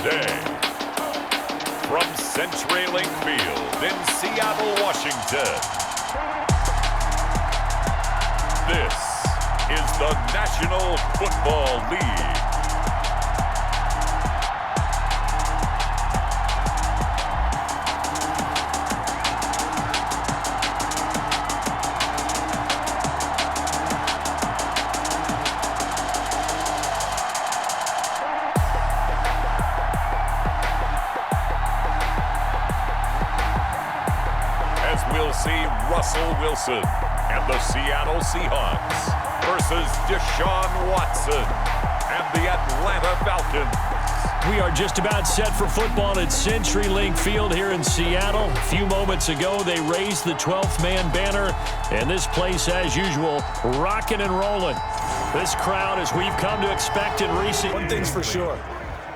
today. From CenturyLink Field in Seattle, Washington, this is the National Football League. We'll see Russell Wilson and the Seattle Seahawks versus Deshaun Watson and the Atlanta Falcons. We are just about set for football at CenturyLink Field here in Seattle. A few moments ago, they raised the 12th man banner, and this place, as usual, rocking and rolling. This crowd, as we've come to expect in recent... One thing's for sure.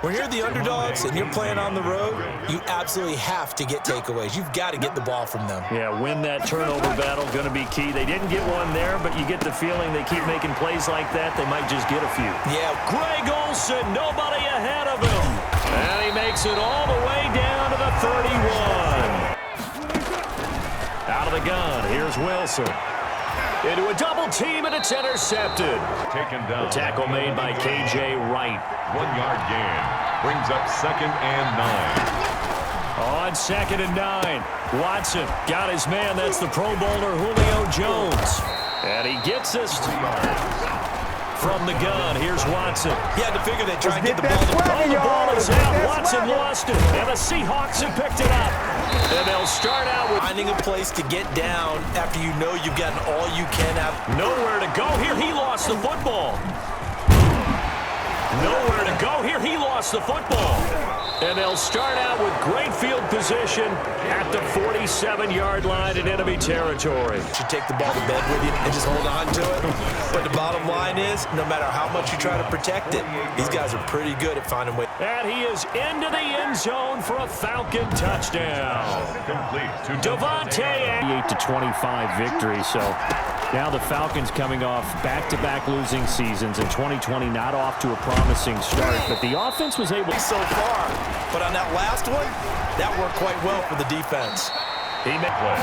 When you're the underdogs and you're playing on the road, you absolutely have to get takeaways. You've got to get the ball from them. Yeah, win that turnover battle, going to be key. They didn't get one there, but you get the feeling they keep making plays like that, they might just get a few. Yeah. Greg Olsen, nobody ahead of him. And he makes it all the way down to the 31. Out of the gun, here's Wilson. Into a double team, and it's intercepted. Taken down. The tackle made by K.J. Wright. 1 yard gain. Brings up 2nd and 9. On 2nd and 9. Watson got his man. That's the Pro Bowler Julio Jones. And he gets us from the gun. Here's Watson. He had to figure they'd try and get the ball. The ball is out. Watson lost it. And the Seahawks have picked it up. And they'll start out with finding a place to get down after you know you've gotten all you can have. Nowhere to go here. He lost the football. Nowhere to go here. He lost the football. And they'll start out with great field position at the 47-yard line in enemy territory. You should take the ball to bed with you and just hold on to it. But the bottom line is, no matter how much you try to protect it, these guys are pretty good at finding ways. And he is into the end zone for a Falcon touchdown. Complete to Devontae. 8-25 victory. So now the Falcons coming off back-to-back losing seasons. In 2020, not off to a promising start. But the offense was able so far. But on that last one, that worked quite well for the defense. He play.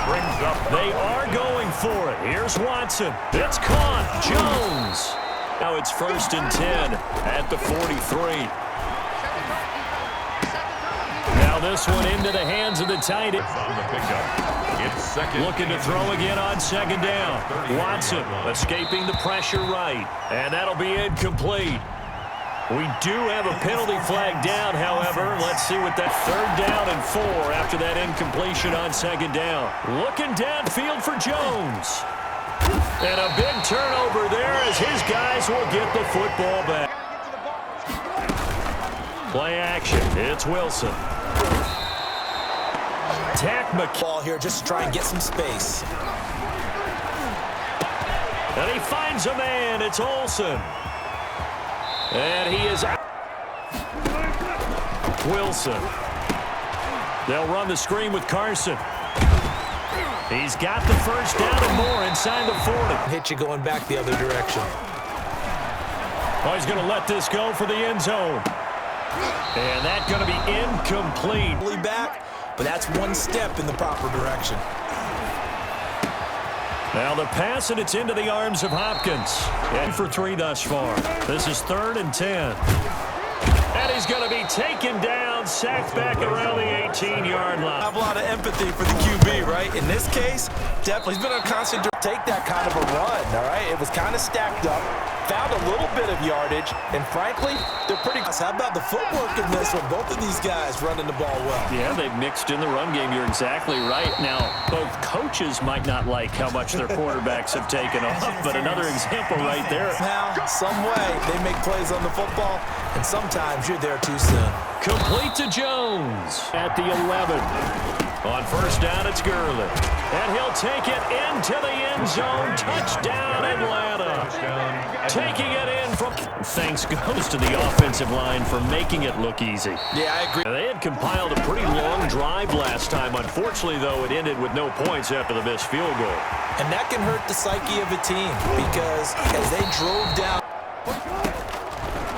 Brings up. They are going for it. Here's Watson. It's caught. Jones. Now it's 1st and 10 at the 43. Now this one into the hands of the tight end. On the pickup. It's 2nd. Looking to throw again on 2nd down. Watson escaping the pressure right. And that'll be incomplete. We do have a penalty flag down, however. Let's see what that 3rd down and 4 after that incompletion on 2nd down. Looking downfield for Jones. And a big turnover there as his guys will get the football back. Play action. It's Wilson. Tack ball here just to try and get some space. And he finds a man. It's Olsen. And he is out. Wilson. They'll run the screen with Carson. He's got the 1st down and more inside the 40. Hit you going back the other direction. Oh, he's going to let this go for the end zone. And that's going to be incomplete. Back, but that's one step in the proper direction. Now the pass, and it's into the arms of Hopkins. And for 3 thus far. This is 3rd and 10. And he's going to be taken down, sacked back around the 18-yard line. I have a lot of empathy for the QB, right? In this case, definitely, he's been on constant take that kind of a run, all right? It was kind of stacked up, found a little bit of yardage, and frankly, they're pretty good. How about the footwork in this one? Both of these guys running the ball well. Yeah, they've mixed in the run game. You're exactly right. Now, both coaches might not like how much their quarterbacks have taken off, but another example right there. Now, some way, they make plays on the football, and sometimes you're there too soon. Complete to Jones at the 11. On 1st down, it's Gurley. And he'll take it into the end zone. Touchdown, Atlanta. Taking it in from... Thanks goes to the offensive line for making it look easy. Yeah, I agree. They had compiled a pretty long drive last time. Unfortunately, though, it ended with no points after the missed field goal. And that can hurt the psyche of a team because as they drove down...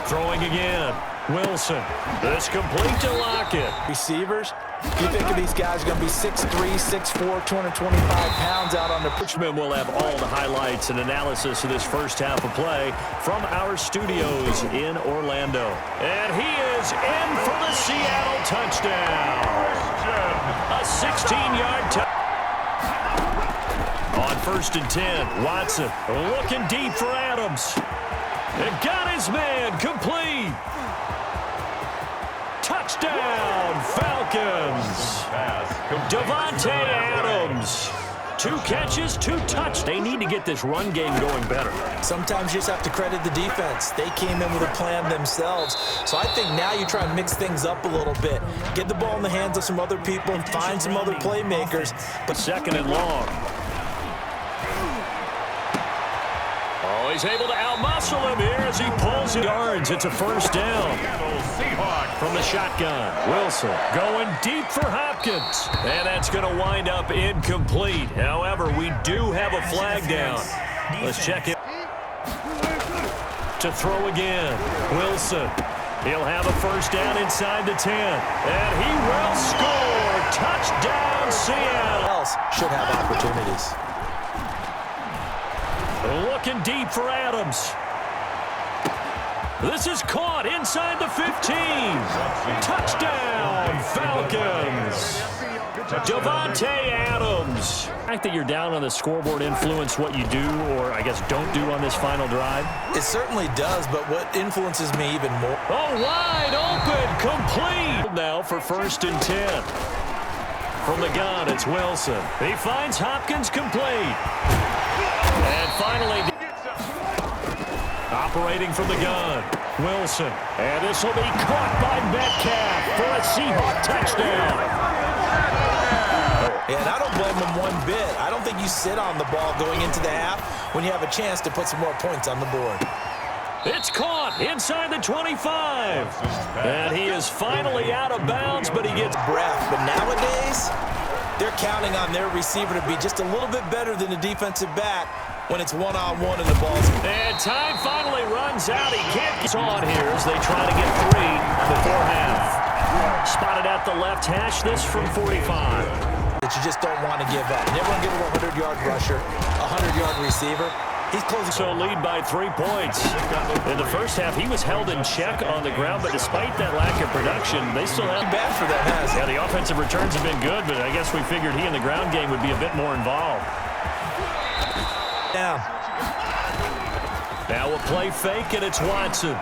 Throwing again. Wilson. It's complete to Lockett. Receivers, you think of these guys are going to be 6'3", 6'4", 225 pounds out on the Richmond will have all the highlights and analysis of this first half of play from our studios in Orlando. And he is in for the Seattle touchdown. A 16-yard touchdown. On 1st and 10, Watson looking deep for Adams. And got his man complete. Touchdown, Falcons. Davante Adams. 2 catches, 2 touchdowns. They need to get this run game going better. Sometimes you just have to credit the defense. They came in with a plan themselves. So I think now you try and mix things up a little bit. Get the ball in the hands of some other people and find some other playmakers. But 2nd and long. Oh, he's able to outmuscle him here as he pulls it yards. It's a 1st down. From the shotgun, Wilson going deep for Hopkins. And that's going to wind up incomplete. However, we do have a flag down. Let's check it. To throw again, Wilson. He'll have a 1st down inside the 10. And he will score. Touchdown, Seattle. Else should have opportunities. Looking deep for Adams. This is caught inside the 15. Touchdown, Falcons. Davante Adams. The fact that you're down on the scoreboard influence what you do, or I guess don't do on this final drive? It certainly does, but what influences me even more. Oh, wide open, complete. Now for 1st and 10. From the gun, it's Wilson. He finds Hopkins complete. And finally, operating from the gun, Wilson. And this will be caught by Metcalf for a Seahawks touchdown. Yeah, and I don't blame him one bit. I don't think you sit on the ball going into the half when you have a chance to put some more points on the board. It's caught inside the 25. And he is finally out of bounds, but he gets breath. But nowadays, they're counting on their receiver to be just a little bit better than the defensive back when it's one-on-one and the ball's... And time finally runs out. He can't get on here as they try to get 3 before half. Spotted at the left hash, this from 45. That you just don't want to give up. Never want to give up a 100-yard rusher, a 100-yard receiver. He's closing. So lead by 3 points. In the first half, he was held in check on the ground, but despite that lack of production, they still have... Bad for them, has it? Yeah, the offensive returns have been good, but I guess we figured he in the ground game would be a bit more involved. Down. Now a play fake, and it's Watson.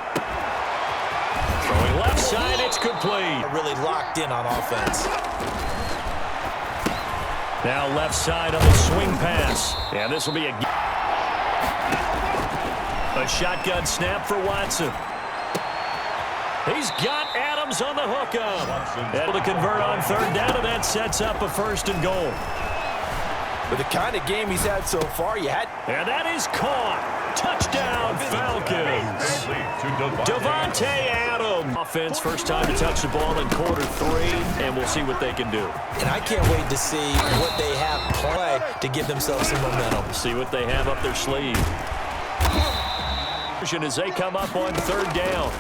Throwing left side, it's complete. Really locked in on offense. Now left side on the swing pass. Yeah, this will be a shotgun snap for Watson. He's got Adams on the hookup. Able to convert on 3rd down, and that sets up a 1st and goal. With the kind of game he's had so far, you had... And that is caught. Touchdown, Falcons. Davante Adams. Offense, first time to touch the ball in quarter 3, and we'll see what they can do. And I can't wait to see what they have play to give themselves some momentum. See what they have up their sleeve. As they come up on 3rd down.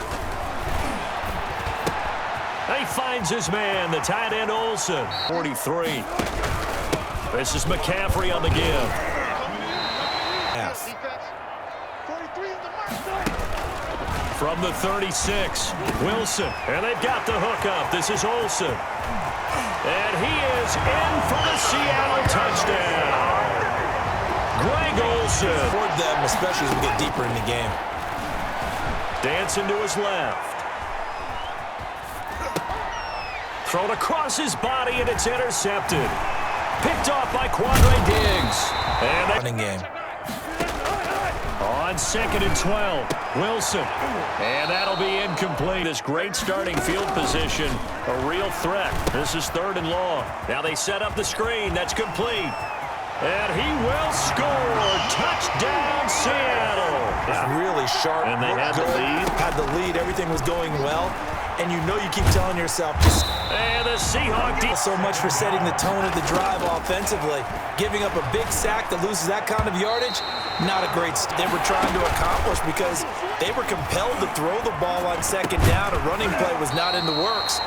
He finds his man, the tight end Olsen. 43. This is McCaffrey on the give. From the 36, Wilson. And they've got the hookup. This is Olsen. And he is in for the Seattle touchdown. Greg Olsen. For them, especially as we get deeper in the game. Dancing to his left. Thrown across his body, and it's intercepted. Picked off by Quandre Diggs. And running game. On 2nd and 12, Wilson. And that'll be incomplete. This great starting field position, a real threat. This is 3rd and long. Now they set up the screen. That's complete. And he will score. Touchdown, Seattle. It's really sharp. And they had the lead. Had the lead. Everything was going well. And you know you keep telling yourself, just... And the Seahawks... So much for setting the tone of the drive offensively. Giving up a big sack that loses that kind of yardage, not a great... They were trying to accomplish because They were compelled to throw the ball on second down. A running play was not in the works.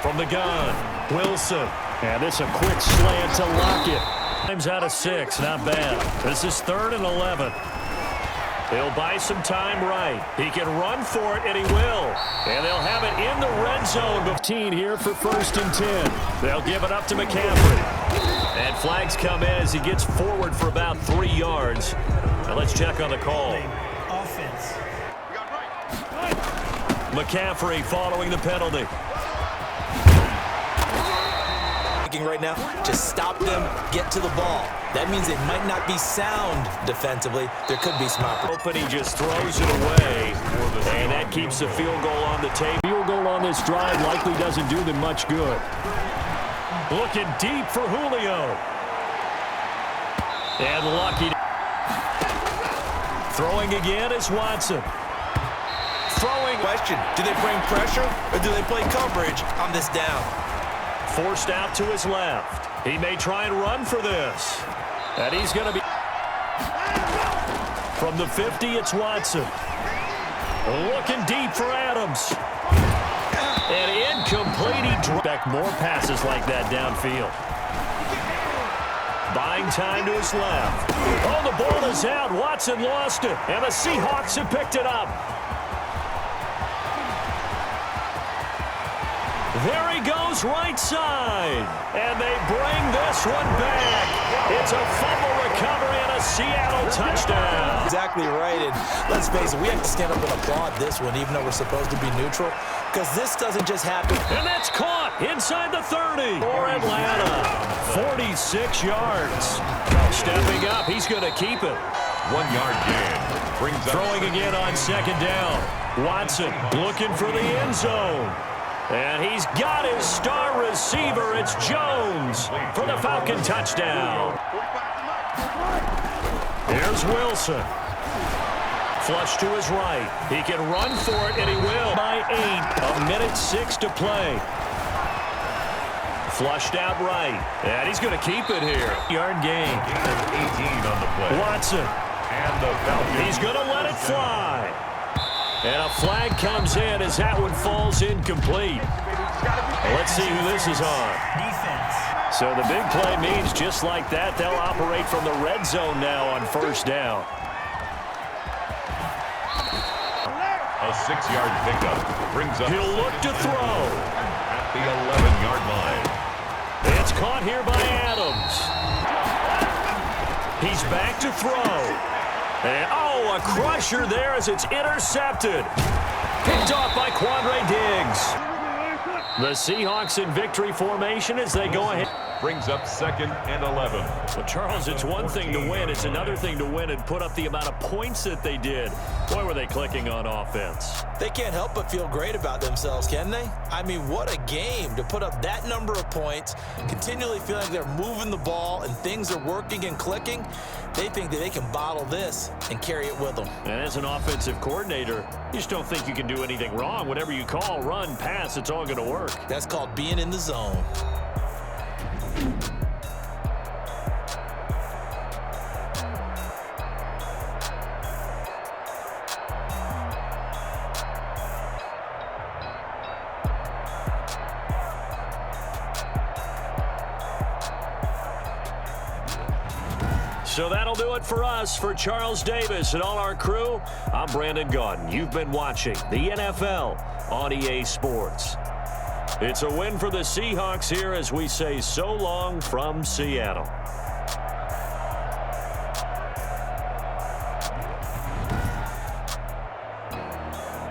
From the gun, Wilson. And it's a quick slant to Lockett. Time's out of 6, not bad. This is 3rd and 11. He'll buy some time right. He can run for it, and he will. And they'll have it in the red zone. 15 here for 1st and 10. They'll give it up to McCaffrey. And flags come in as he gets forward for about 3 yards. Now let's check on the call. Offense. McCaffrey following the penalty. Right now, just stop them, get to the ball. That means they might not be sound defensively. There could be some open. He just throws it away, and that keeps the field goal on the table. Field goal on this drive likely doesn't do them much good. Looking deep for Julio. And lucky. Throwing again is Watson. Throwing. Question, do they bring pressure or do they play coverage on this down? Forced out to his left. He may try and run for this. And he's going to be... From the 50, it's Watson. Looking deep for Adams. And incomplete. He expect more passes like that downfield. Buying time to his left. Oh, the ball is out. Watson lost it. And the Seahawks have picked it up. There he goes, right side. And they bring this one back. It's a fumble recovery and a Seattle touchdown. Exactly right. And let's face it, we have to stand up and applaud this one, even though we're supposed to be neutral, because this doesn't just happen. And that's caught inside the 30 for Atlanta. 46 yards. Stepping up, he's going to keep it. 1 yard gain. Brings up throwing again on second down. Watson looking for the end zone. And he's got his star receiver. It's Jones for the Falcon touchdown. Here's Wilson. Flush to his right. He can run for it, and he will. By 8, 1:06 to play. Flushed out right. And he's going to keep it here. Yard gain. 18 on the play. Watson. And the Falcons. He's going to let it fly. And a flag comes in as that one falls incomplete. Let's see who this is on. Defense. So the big play means just like that, they'll operate from the red zone now on 1st down. A 6-yard pickup brings up. He'll look to throw. At the 11-yard line. It's caught here by Adams. He's back to throw. And, oh, a crusher there as it's intercepted. Picked off by Quandre Diggs. The Seahawks in victory formation as they go ahead. Brings up 2nd and 11. Well, Charles, it's one thing to win. It's another thing to win and put up the amount of points that they did. Boy, were they clicking on offense. They can't help but feel great about themselves, can they? I mean, what a game to put up that number of points, continually feeling like they're moving the ball and things are working and clicking. They think that they can bottle this and carry it with them. And as an offensive coordinator, you just don't think you can do anything wrong. Whatever you call, run, pass, it's all going to work. That's called being in the zone. So that'll do it for us. For Charles Davis and all our crew, I'm Brandon Gaudin. You've been watching the NFL on EA Sports. It's a win for the Seahawks here as we say so long from Seattle.